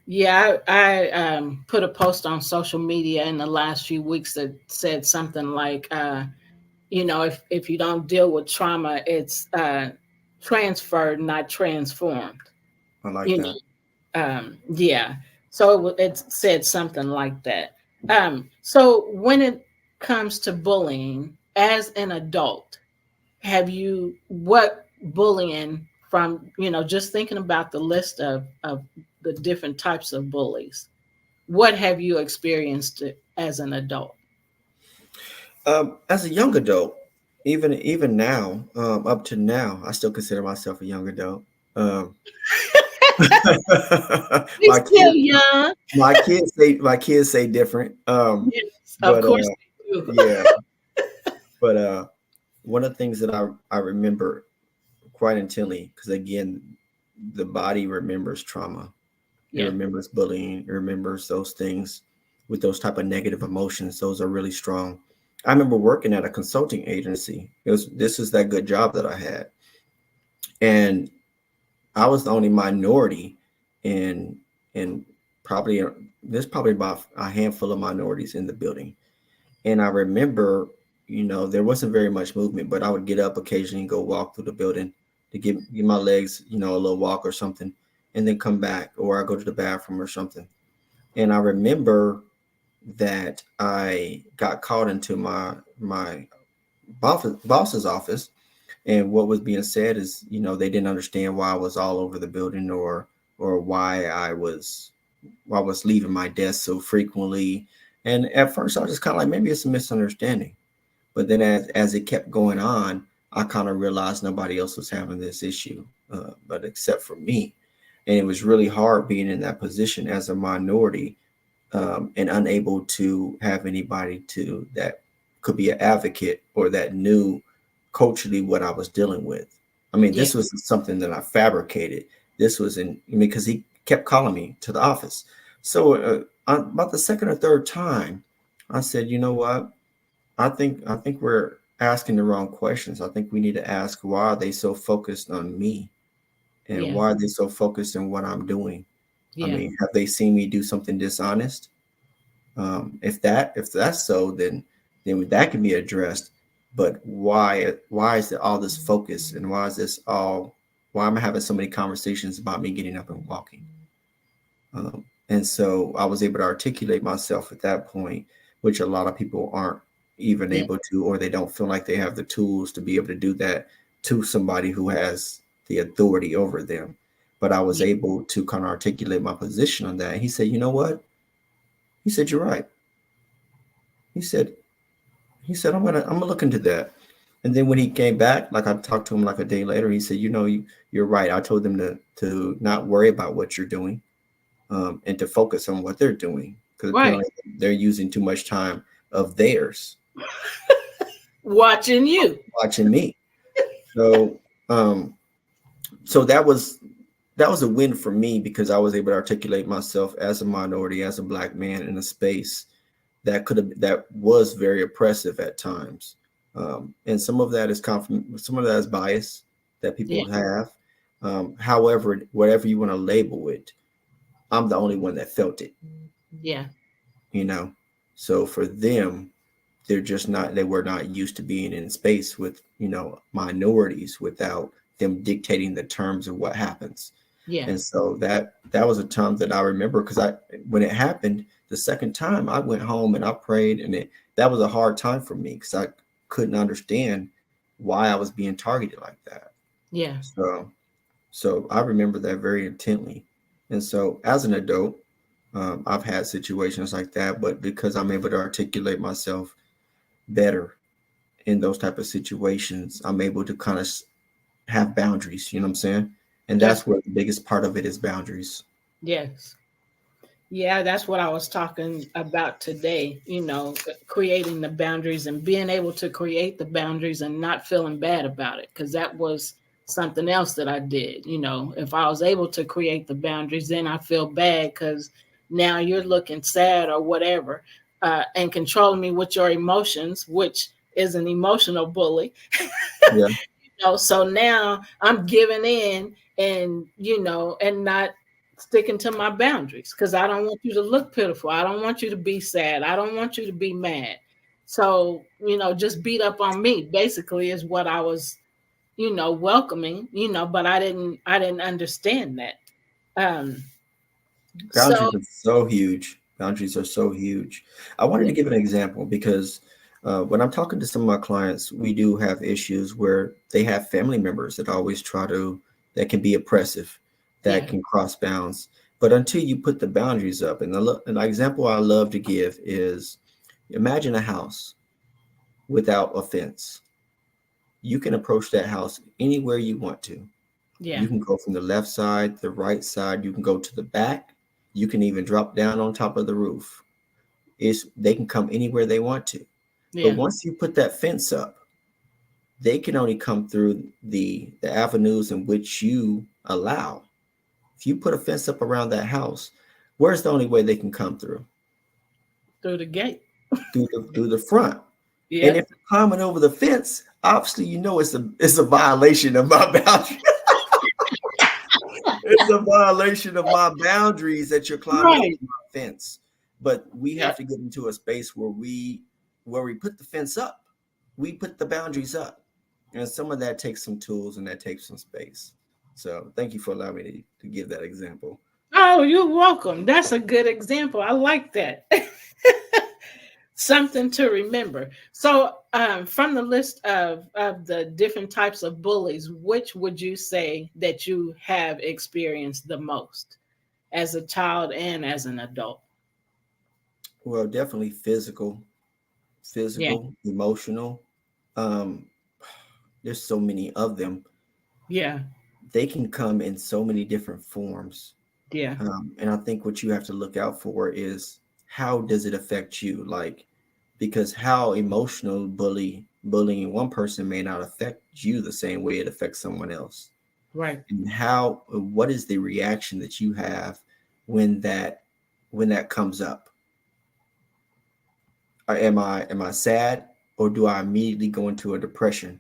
Yeah, I put a post on social media in the last few weeks that said something like if you don't deal with trauma, it's transferred, not transformed. I like You that. Yeah. So it said something like that. So when it comes to bullying as an adult, have you what bullying from, just thinking about the list of the different types of bullies, what have you experienced as an adult? As a young adult, even now, up to now, I still consider myself a young adult. Um, We my still kids, young. my kids say different. Yes, of But course we do. yeah, but one of the things that I remember quite intently, because again, the body remembers trauma. It Yeah, remembers bullying. It remembers those things with those type of negative emotions. Those are really strong. I remember working at a consulting agency. This is that good job that I had, and I was the only minority in in probably there's probably about a handful of minorities in the building. And I remember, there wasn't very much movement, but I would get up occasionally and go walk through the building to give my legs, a little walk or something, and then come back, or I go to the bathroom or something. And I remember that I got called into my boss's office, and what was being said is, they didn't understand why I was all over the building, or why I was leaving my desk so frequently. And at first, I was just kind of like, maybe it's a misunderstanding. But then as it kept going on, I kind of realized nobody else was having this issue, but except for me. And it was really hard being in that position as a minority, and unable to have anybody to that could be an advocate or that knew culturally what I was dealing with. I mean, yeah, this was something that I fabricated. This was because he kept calling me to the office. So about the second or third time, I said, you know what? I think we're asking the wrong questions. I think we need to ask, why are they so focused on me, and yeah, why are they so focused on what I'm doing? I yeah, mean, have they seen me do something dishonest? If that's so, then that can be addressed. But why is there all this focus, and why am I having so many conversations about me getting up and walking? And so I was able to articulate myself at that point, which a lot of people aren't even yeah, able to, or they don't feel like they have the tools to be able to do that to somebody who has the authority over them. But I was yeah, able to kind of articulate my position on that. And he said, you know what? He said, you're right. He said, I'm gonna look into that. And then when he came back, like I talked to him like a day later, he said, you're right. I told them to not worry about what you're doing, and to focus on what they're doing, because right. apparently they're using too much time of theirs Watching you. watching me. So um, so that was a win for me, because I was able to articulate myself as a minority, as a black man in a space that was very oppressive at times. And some of that is some of that is bias that Yeah, people have. However, whatever you want to label it, I'm the only one that felt it, yeah, you know. So for them, they were not used to being in space with, minorities without them dictating the terms of what happens. yeah, And so that was a time that I remember, because when it happened the second time, I went home and I prayed, and that was a hard time for me, because I couldn't understand why I was being targeted like that. yeah, So I remember that very intently. And so as an adult, I've had situations like that, but because I'm able to articulate myself better in those type of situations, I'm able to kind of have boundaries. You know what I'm saying? And that's that's where the biggest part of it is boundaries. yes. Yeah, that's what I was talking about today, creating the boundaries and being able to create the boundaries and not feeling bad about it. Because that was something else that I did. If I was able to create the boundaries, then I feel bad because now you're looking sad or whatever, and controlling me with your emotions, which is an emotional bully. Yeah, So now I'm giving in, and and not sticking to my boundaries, because I don't want you to look pitiful. I don't want you to be sad. I don't want you to be mad. So, just beat up on me basically is what I was, welcoming, but I didn't understand that. Um so boundaries are so huge. Boundaries are so huge. I wanted yeah, to give an example, because when I'm talking to some of my clients, we do have issues where they have family members that always try to that can be oppressive, that Yeah. can cross bounds. But until you put the boundaries up, and an example I love to give is, imagine a house without a fence. You can approach that house anywhere you want to. Yeah. You can go from the left side, the right side, you can go to the back, you can even drop down on top of the roof. They can come anywhere they want to. But Yeah. once you put that fence up, they can only come through the avenues in which you allow. If you put a fence up around that house, where's the only way they can come through? Through the gate. Through the front. And Yep. if they're climbing over the fence, obviously you know it's a violation of my boundary. It's a violation of my boundaries that you're climbing over Right. my fence. But we have Yep. to get into a space where we put the fence up. We put the boundaries up. And some of that takes some tools and that takes some space. So thank you for allowing me to give that example. Oh, you're welcome. That's a good example. I like that. Something to remember. So, from the list of the different types of bullies, which would you say that you have experienced the most as a child and as an adult? Well, definitely Yeah. emotional. Um, there's so many of them. Yeah. They can come in so many different forms. Yeah. And I think what you have to look out for is, how does it affect you? Like, because how emotional bullying one person may not affect you the same way it affects someone else. Right. And what is the reaction that you have when that comes up? Am I sad, or do I immediately go into a depression?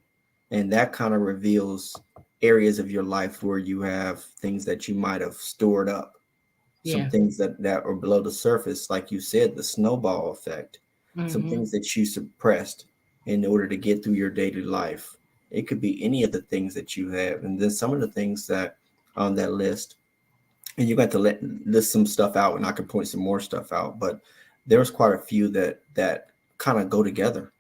And that kind of reveals areas of your life where you have things that you might have stored up, some Yeah. things that are below the surface, like you said, the snowball effect, some Mm-hmm. things that you suppressed in order to get through your daily life. It could be any of the things that you have, and then some of the things that on that list, and you got to list some stuff out, and I can point some more stuff out, but there's quite a few that kind of go together.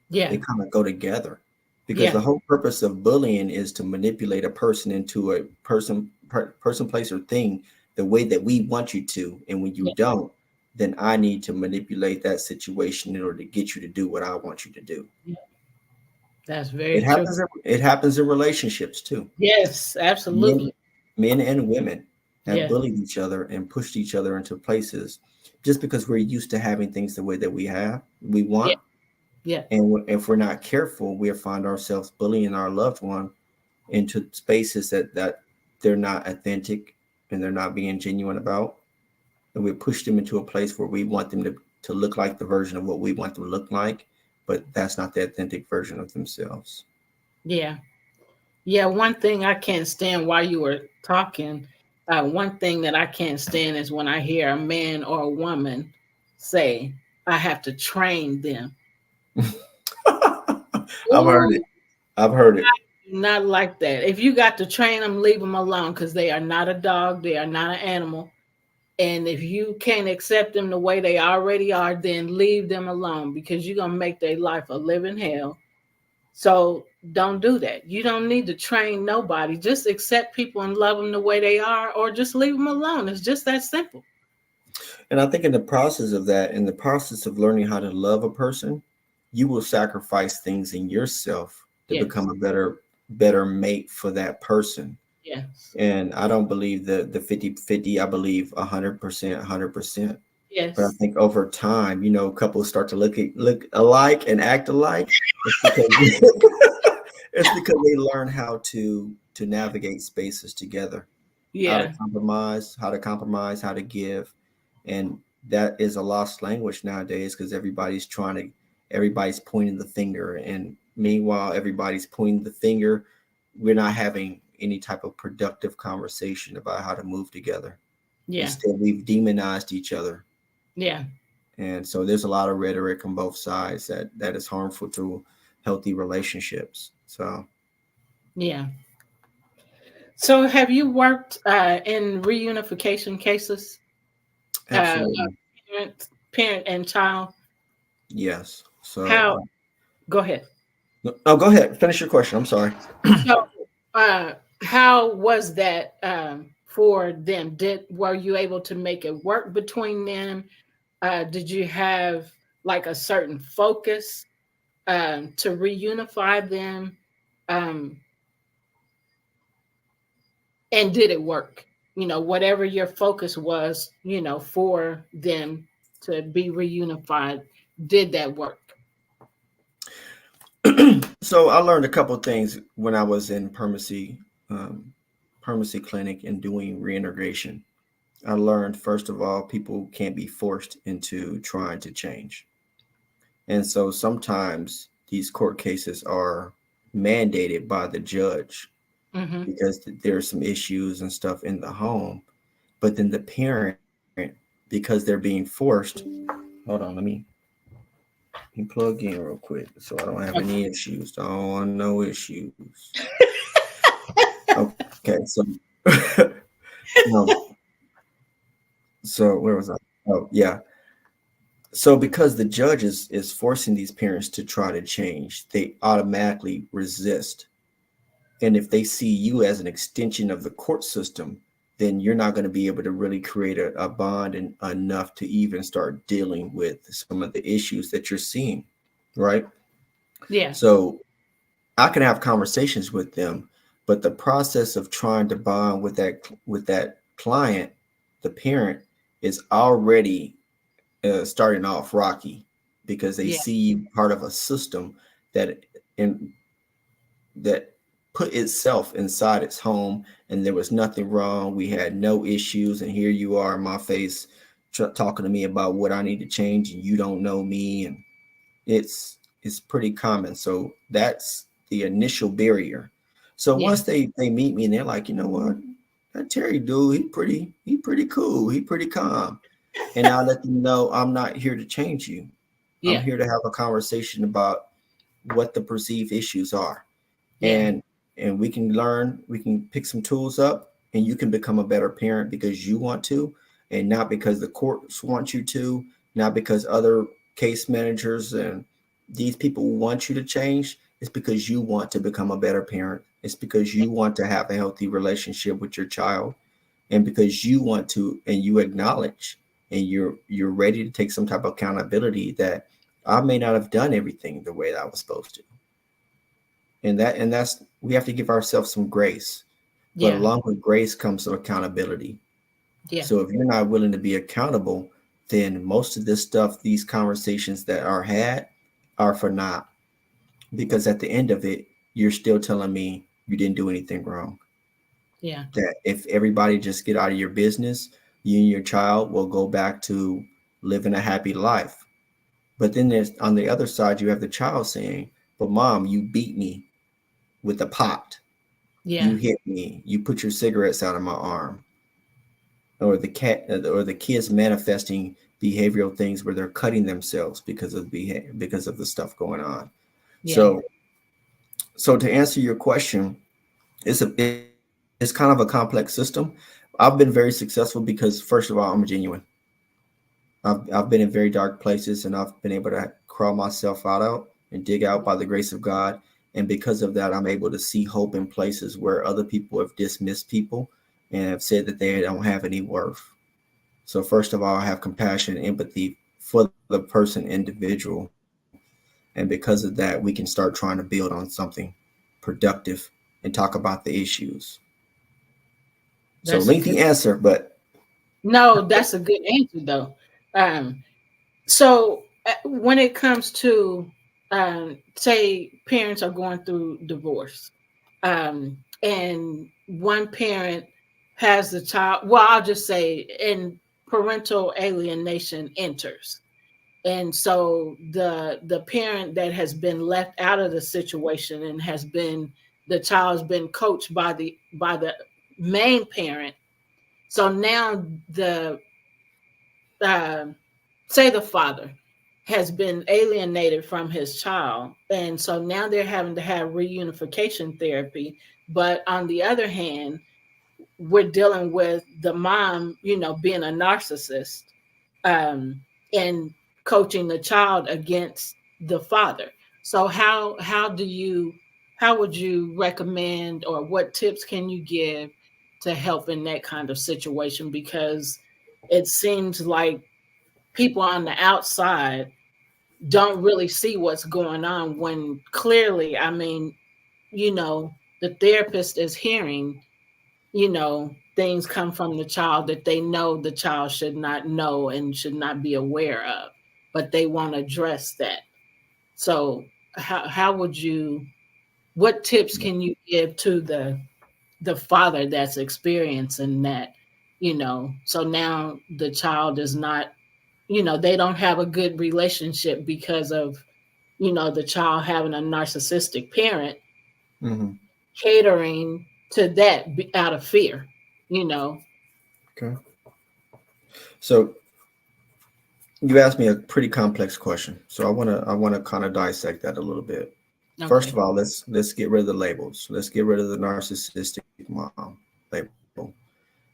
They Yeah. kind of go together, because Yeah. the whole purpose of bullying is to manipulate a person into a person, place, or thing the way that we want you to. And when you Yeah. don't, then I need to manipulate that situation in order to get you to do what I want you to do. Yeah. That's very It true. happens. It happens in relationships too. Yes, Men, absolutely. men and women have Yeah. bullied each other and pushed each other into places just because we're used to having things the way that we Yeah. want. Yeah. And if we're not careful, we'll find ourselves bullying our loved one into spaces that they're not authentic and they're not being genuine about. And we push them into a place where we want them to look like the version of what we want them to look like, but that's not the authentic version of themselves. Yeah. Yeah, one thing I can't stand while you were talking, one thing that I can't stand is when I hear a man or a woman say, I have to train them. I've heard it. Ooh, I've heard it. not like that. If you got to train them, leave them alone because they are not a dog, they are not an animal. And if you can't accept them the way they already are, then leave them alone because you're going to make their life a living hell. So don't do that. You don't need to train nobody. Just accept people and love them the way they are, or just leave them alone. It's just that simple. And I think in the process of that, in the process of learning how to love a person, you will sacrifice things in yourself to Yes. become a better mate for that person. Yes. And I don't believe the 50-50. I believe 100%, 100%. But I Yes. think over time, couples start to look alike and act alike. It's because it's because they learn how to navigate spaces together, Yeah. how to compromise, how to give. And that is a lost language nowadays, because everybody's pointing the finger. And meanwhile, everybody's pointing the finger. We're not having any type of productive conversation about how to move together. Yeah. Instead, we've demonized each other. Yeah. And so there's a lot of rhetoric on both sides that is harmful to healthy relationships. So Yeah. So have you worked in reunification cases? absolutely. Parent and child? Yes. So How? Go ahead. oh, go ahead. Finish your question. I'm sorry. So, uh, how was that for them? Were you able to make it work between them? Did you have like a certain focus to reunify them? Um, and did it work? Whatever your focus was, for them to be reunified, did that work? So I learned a couple of things when I was in permanency clinic and doing reintegration. I learned first of all, people can't be forced into trying to change, and so sometimes these court cases are mandated by the judge Mm-hmm. because there's some issues and stuff in the home, but then the parent, because they're being forced. Hold on, let me plug in real quick so I don't have any issues. Don't want no issues. Okay, so um, so where was I? Oh yeah. So because the judge is forcing these parents to try to change, they automatically resist. And if they see you as an extension of the court system, then you're not going to be able to really create a bond and enough to even start dealing with some of the issues that you're seeing, right? Yeah. So I can have conversations with them, but the process of trying to bond with that client, the parent, is already starting off rocky because they Yeah. see you part of a system that in that put itself inside its home, and there was nothing wrong. We had no issues, and here you are in my face talking to me about what I need to change, and you don't know me, and it's pretty common. So that's the initial barrier. So Yeah. once they meet me and they're like, you know what, that Terry dude, he pretty cool, he pretty calm, and I let them know I'm not here to change you. I'm Yeah. here to have a conversation about what the perceived issues are, Yeah. and we can pick some tools up, and you can become a better parent because you want to, and not because the courts want you to, not because other case managers and these people want you to change. It's because you want to become a better parent. It's because you want to have a healthy relationship with your child, and because you want to, and you acknowledge, and you're ready to take some type of accountability that I may not have done everything the way that I was supposed to, and that's we have to give ourselves some grace, but Yeah. along with grace comes some accountability. Yeah. So if you're not willing to be accountable, then most of this stuff, these conversations that are had, are for naught, because at the end of it, you're still telling me you didn't do anything wrong. Yeah. That if everybody just get out of your business, you and your child will go back to living a happy life. But then there's on the other side, you have the child saying, but mom, you beat me with a pot. You Yeah. hit me. You put your cigarettes out of my arm. Or the kids manifesting behavioral things where they're cutting themselves because of because of the stuff going on. Yeah. So to answer your question, it's kind of a complex system. I've been very successful because first of all, I'm genuine. I've been in very dark places, and I've been able to crawl myself out and dig out by the grace of God. And because of that, I'm able to see hope in places where other people have dismissed people and have said that they don't have any worth. So first of all, I have compassion and empathy for the person individual. And because of that, we can start trying to build on something productive and talk about the issues. So That's a lengthy good. answer, but No, that's a good answer though. Um, so when it comes to say parents are going through divorce, and one parent has the child, well, I'll just say, and parental alienation enters, and so the parent that has been left out of the situation and has been, the child's been coached by the main parent. So now the um say the father has been alienated from his child, and so now they're having to have reunification therapy. But on the other hand, we're dealing with the mom, being a narcissist, um, and coaching the child against the father. So how would you recommend, or what tips can you give to help in that kind of situation? Because it seems like people on the outside don't really see what's going on, when clearly, I mean, you know, the therapist is hearing, things come from the child that they know the child should not know and should not be aware of, but they won't address that. So how would you, what tips can you give to the father that's experiencing that, so now the child is not, they don't have a good relationship because of, the child having a narcissistic parent Mm-hmm. catering to that out of fear, you know. Okay. So you asked me a pretty complex question. So I wanna kind of dissect that a little bit. First Okay. of all, let's get rid of the labels. Let's get rid of the narcissistic mom label.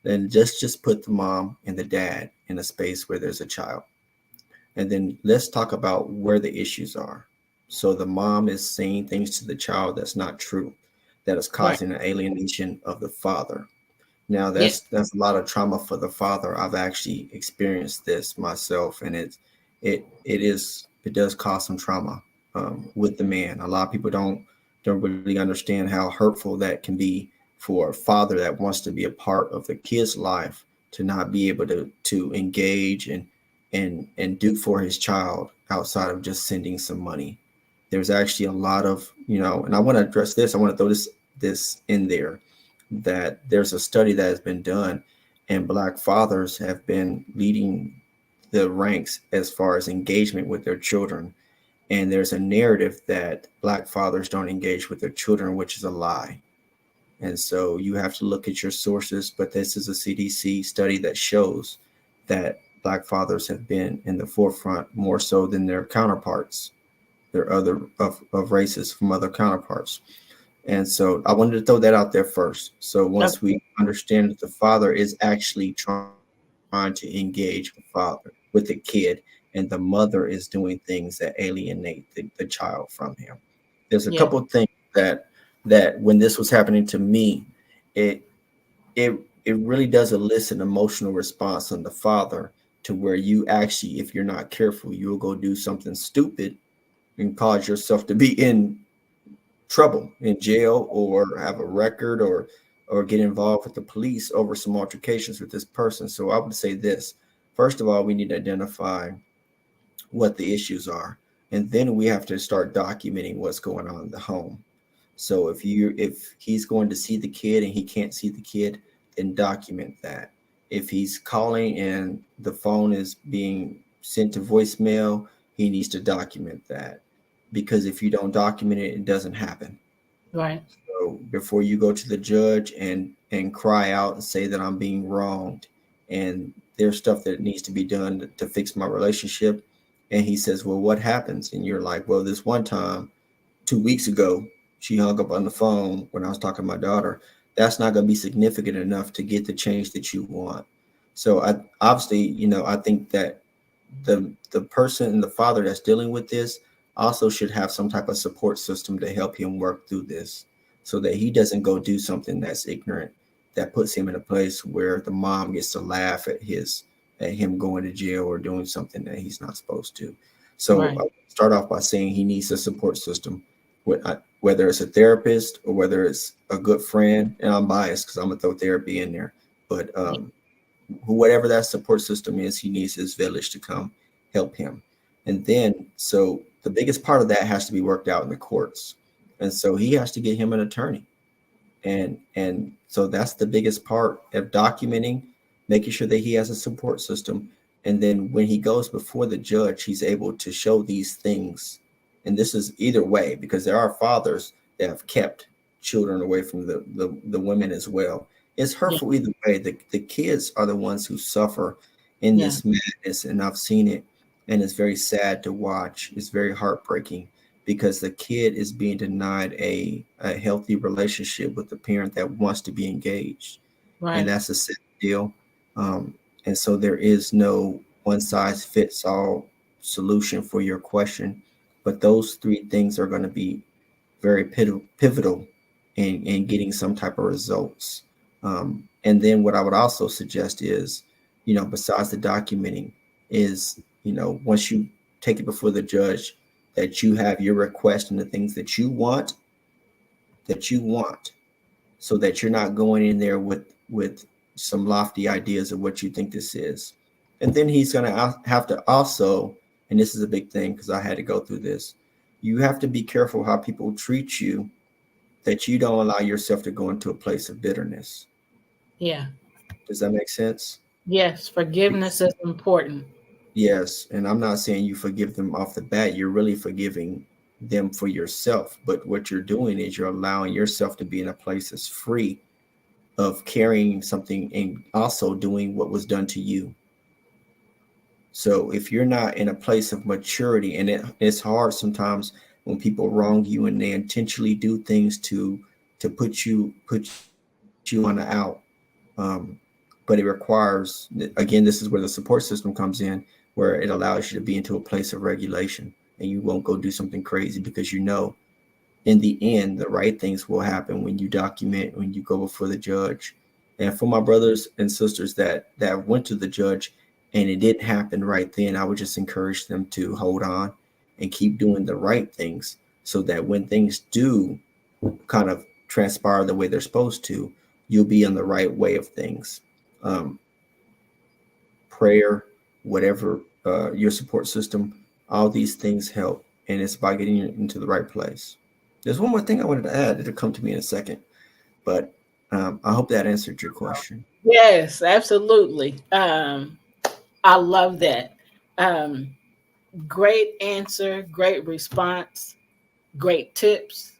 Then just put the mom and the dad in a space where there's a child. And then let's talk about where the issues are. So the mom is saying things to the child that's not true, that is Right. causing an alienation of the father. Now Yeah. that's a lot of trauma for the father. I've actually experienced this myself, and it does cause some trauma with the man. A lot of people don't really understand how hurtful that can be for a father that wants to be a part of the kid's life to not be able to engage and do for his child outside of just sending some money. There's actually a lot of, and I want to address this. I want to throw this in there, that there's a study that has been done, and black fathers have been leading the ranks as far as engagement with their children. And there's a narrative that black fathers don't engage with their children, which is a lie. And so you have to look at your sources, but this is a CDC study that shows that black fathers have been in the forefront more so than their counterparts, their other of races from other counterparts. And so I wanted to throw that out there first. So once Okay. we understand that the father is actually trying to engage the father with the kid, and the mother is doing things that alienate the child from him. There's a Yeah. couple of things that when this was happening to me, it it it really does elicit an emotional response on the father, to where you actually, if you're not careful, you'll go do something stupid and cause yourself to be in trouble, in jail, or have a record, or get involved with the police over some altercations with this person. So I would say this: first of all, we need to identify what the issues are, and then we have to start documenting what's going on in the home. So if he's going to see the kid and he can't see the kid, then document that. If he's calling and the phone is being sent to voicemail, he needs to document that, because if you don't document it, it doesn't happen. Right. So before you go to the judge and cry out and say that I'm being wronged, and there's stuff that needs to be done to fix my relationship, and he says, well, what happens? And you're like, well, this one time 2 weeks ago, she hung up on the phone when I was talking to my daughter. That's not going to be significant enough to get the change that you want. So I obviously, I think that the person and the father that's dealing with this also should have some type of support system to help him work through this, so that he doesn't go do something that's ignorant, that puts him in a place where the mom gets to laugh at him going to jail or doing something that he's not supposed to. So Right. I start off by saying he needs a support system, whether it's a therapist or whether it's a good friend. And I'm biased because I'm gonna throw therapy in there, but Yeah. whatever that support system is, he needs his village to come help him. And then, so the biggest part of that has to be worked out in the courts. And so he has to get him an attorney. And so that's the biggest part of documenting, making sure that he has a support system. And then when he goes before the judge, he's able to show these things. And this is either way, because there are fathers that have kept children away from the women as well. It's Yeah. hurtful either way. The kids are the ones who suffer in Yeah. this madness, and I've seen it, and it's very sad to watch. It's very heartbreaking, because the kid is being denied a healthy relationship with the parent that wants to be engaged. And Right. that's a sad deal. Um, and so there is no one size fits all solution for your question. But those three things are going to be very pivotal in getting some type of results. And then what I would also suggest is, besides the documenting, is, once you take it before the judge, that you have your request and the things that you want, so that you're not going in there with some lofty ideas of what you think this is. And then he's going to have to also, and this is a big thing because I had to go through this, you have to be careful how people treat you, that you don't allow yourself to go into a place of bitterness. Yeah. Does that make sense? Yes, forgiveness is important. Yes. And I'm not saying you forgive them off the bat. You're really forgiving them for yourself. But what you're doing is you're allowing yourself to be in a place that's free of carrying something and also doing what was done to you. So if you're not in a place of maturity, and it's hard sometimes when people wrong you and they intentionally do things to put you on the out. Um, but it requires, again, this is where the support system comes in, where it allows you to be into a place of regulation, and you won't go do something crazy because in the end, the right things will happen when you document, when you go before the judge. And for my brothers and sisters that went to the judge and it didn't happen right then, I would just encourage them to hold on and keep doing the right things, so that when things do kind of transpire the way they're supposed to, you'll be in the right way of things. Um, Prayer, whatever, your support system, all these things help, and it's about getting you into the right place. There's one more thing I wanted to add. It'll come to me in a second, but I hope that answered your question. Yes, absolutely. I love that. Um, Great answer, great response, great tips.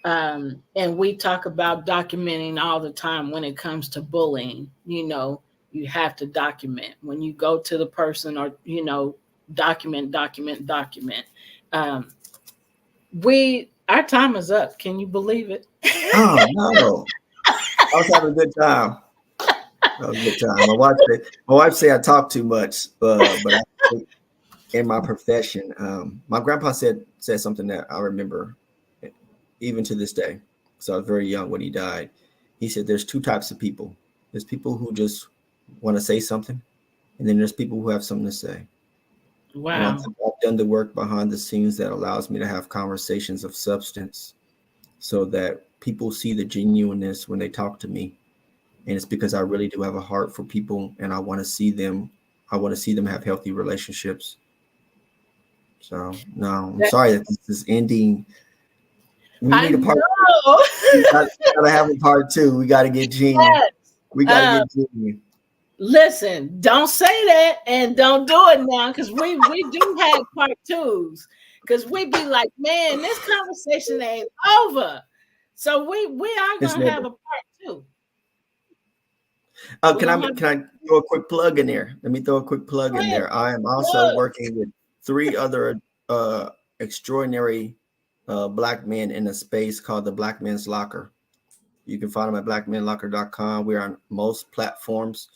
And we talk about documenting all the time when it comes to bullying. You have to document when you go to the person, or document, document, document. Um, we our time is up. Can you believe it? Oh no, I was having a good time. That was a good time. My wife say I talk too much, but in my profession, my grandpa said something that I remember even to this day. So I was very young when he died. He said there's two types of people. There's people who just want to say something, and then there's people who have something to say. And I Wow. think I've done the work behind the scenes that allows me to have conversations of substance, so that people see the genuineness when they talk to me. And it's because I really do have a heart for people, and I want to see them have healthy relationships. So no, I'm That- sorry that this is ending. We I need a part. know. We gotta have a part two. We gotta get Genie. Yes. We gotta Um, get Genie. Listen, don't say that and don't do it now, because we do have part twos. Because we be like, man, this conversation ain't over. So we are It's gonna never. have a part two. We're Can gonna I have can I throw a quick plug in there? Let me throw a quick plug go in ahead. there. I am also Look, working with three other extraordinary black men in a space called the Black Men's Locker. You can find them at blackmenlocker.com. We're on most platforms.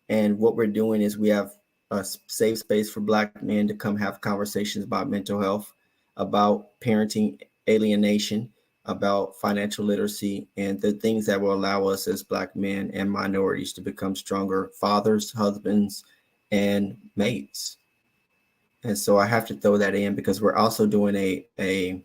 And what we're doing is we have a safe space for black men to come have conversations about mental health, about parenting alienation, about financial literacy, and the things that will allow us as black men and minorities to become stronger fathers, husbands, and mates. And so I have to throw that in because we're also doing a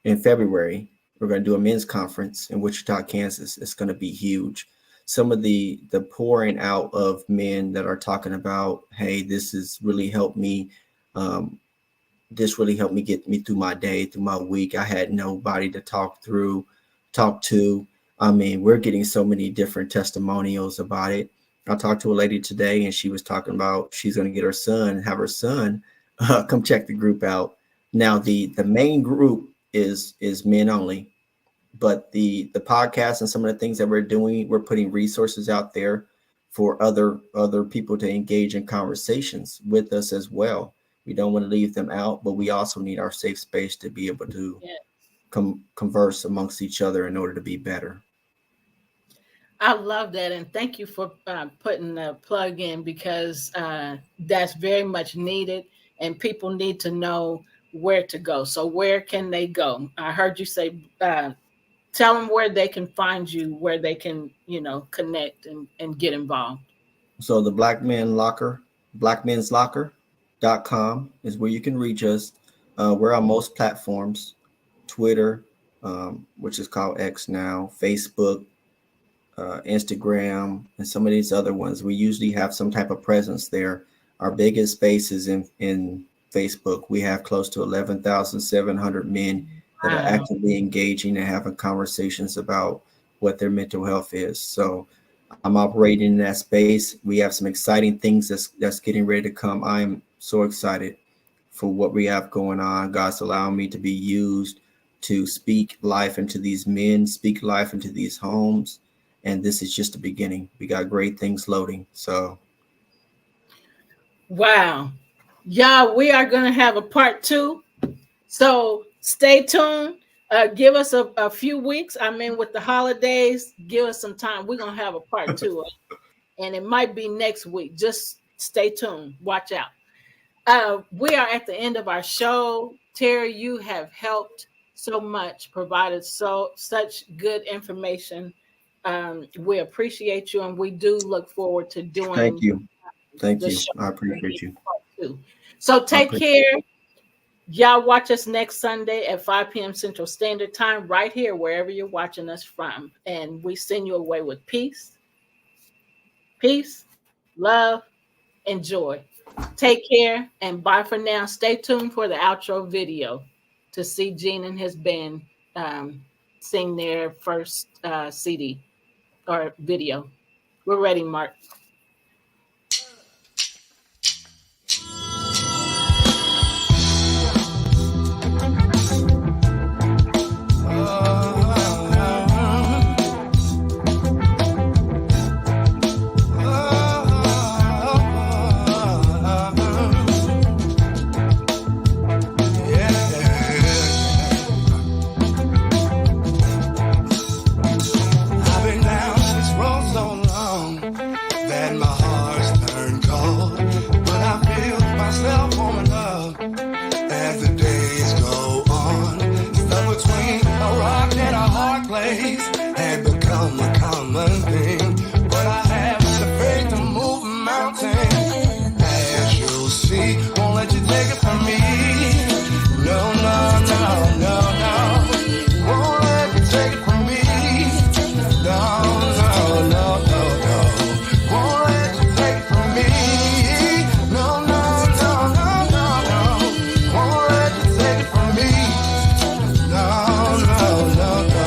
in February, we're going to do a men's conference in Wichita, Kansas. It's going to be huge. Some of the pouring out of men that are talking about, hey, this has really helped me. Um, this really helped me get me through my day, through my week. I had nobody to talk to. I mean, we're getting so many different testimonials about it. I talked to a lady today, and she was talking about she's going to get her son and have her son come check the group out. Now, the main group is men only, but the podcast and some of the things that we're doing, we're putting resources out there for other people to engage in conversations with us as well. We don't want to leave them out, but we also need our safe space to be able to yeah. converse amongst each other in order to be better. I love that, and thank you for putting the plug in, because that's very much needed, and people need to know where to go. So where can they go? I heard you say, tell them where they can find you, where they can, connect and get involved. So the blackmenslocker.com is where you can reach us. We're on most platforms, Twitter, which is called X now, Facebook, Instagram, and some of these other ones. We usually have some type of presence there. Our biggest space is in Facebook. We have close to 11,700 men that are actively engaging and having conversations about what their mental health is. So I'm operating in that space. We have some exciting things that's getting ready to come. I'm so excited for what we have going on. God's allowing me to be used to speak life into these men, speak life into these homes. And this is just the beginning. We got great things loading. So. Wow. Yeah, we are going to have a part 2. So stay tuned. Give us a few weeks. I mean, with the holidays, give us some time. We're going to have a part 2. And it might be next week. Just stay tuned. Watch out. We are at the end of our show. Terry, you have helped so much, provided such good information. We appreciate you, and we do look forward to doing. Thank you. I appreciate you. So take care. Y'all watch us next Sunday at 5 p.m. Central Standard Time, right here, wherever you're watching us from. And we send you away with peace, love, and joy. Take care, and bye for now. Stay tuned for the outro video to see Gene and his band sing their first CD or video. We're ready, Mark. Had become a common thing, but I have the faith to move a mountain. As you'll see, won't let you take it from me. No, no, no, no, no. Won't let you take it from me. No, no, no, no, no. Won't let you take it from me. No, no, no, no, no, no. Won't let you take it from me. No, no, no, no, no.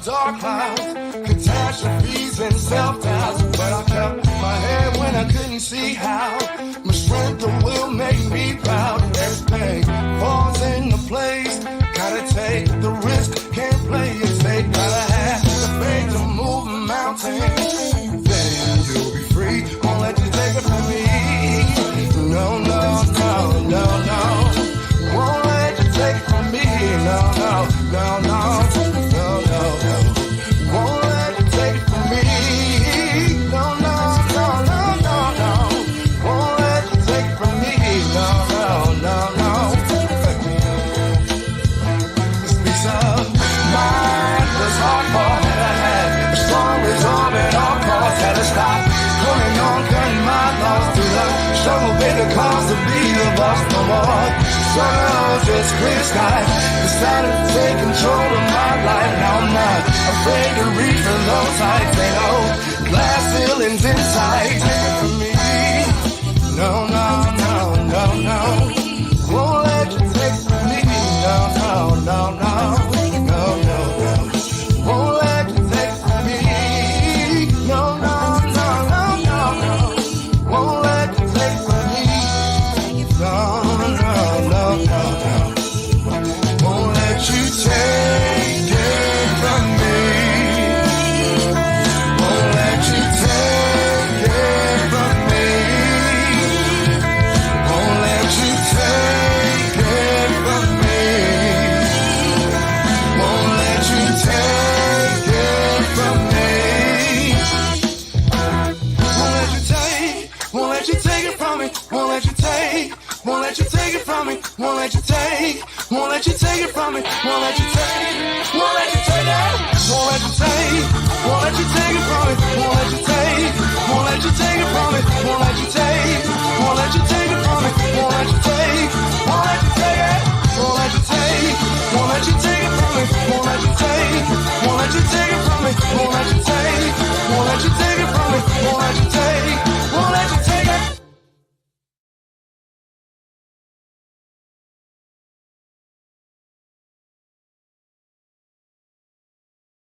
Dark clouds, catastrophes and self-doubts, but I kept my head when I couldn't see how. My strength and will make me proud. Everything falls into place. Gotta take the risk, can't play it safe. Gotta have the faith to move a mountain. Then you'll be free. Won't let you take it from me. No, no, no, no, no. Won't let you take it from me. No, no, no, no. Cause to be the boss no more. Sun just clear sky. Decided to take control of my life. Now I'm not afraid to reach for those heights. Ain't no glass ceilings in sight. Take it from me. No, no, no, no, no. Won't let you take it from me. No, no, no, no. No, no, no. Won't let you take it from me. No, no, no, no, no, no. Won't let you take it from me. No, no, no, no, no. Won't let you take it from me. Won't let you take it from me. won't let you take, won't let you take it from me, won't let you take, won't let you take it, won't let you take, won't let you take it from me, won't let you take, won't let you take it from me, won't let you take, won't let you take it from me, won't let you take, won't let you take it, won't let you take, won't let you take it from me, won't let you take, won't let you take it from me, won't let you take, won't let you take it from me, won't let you take.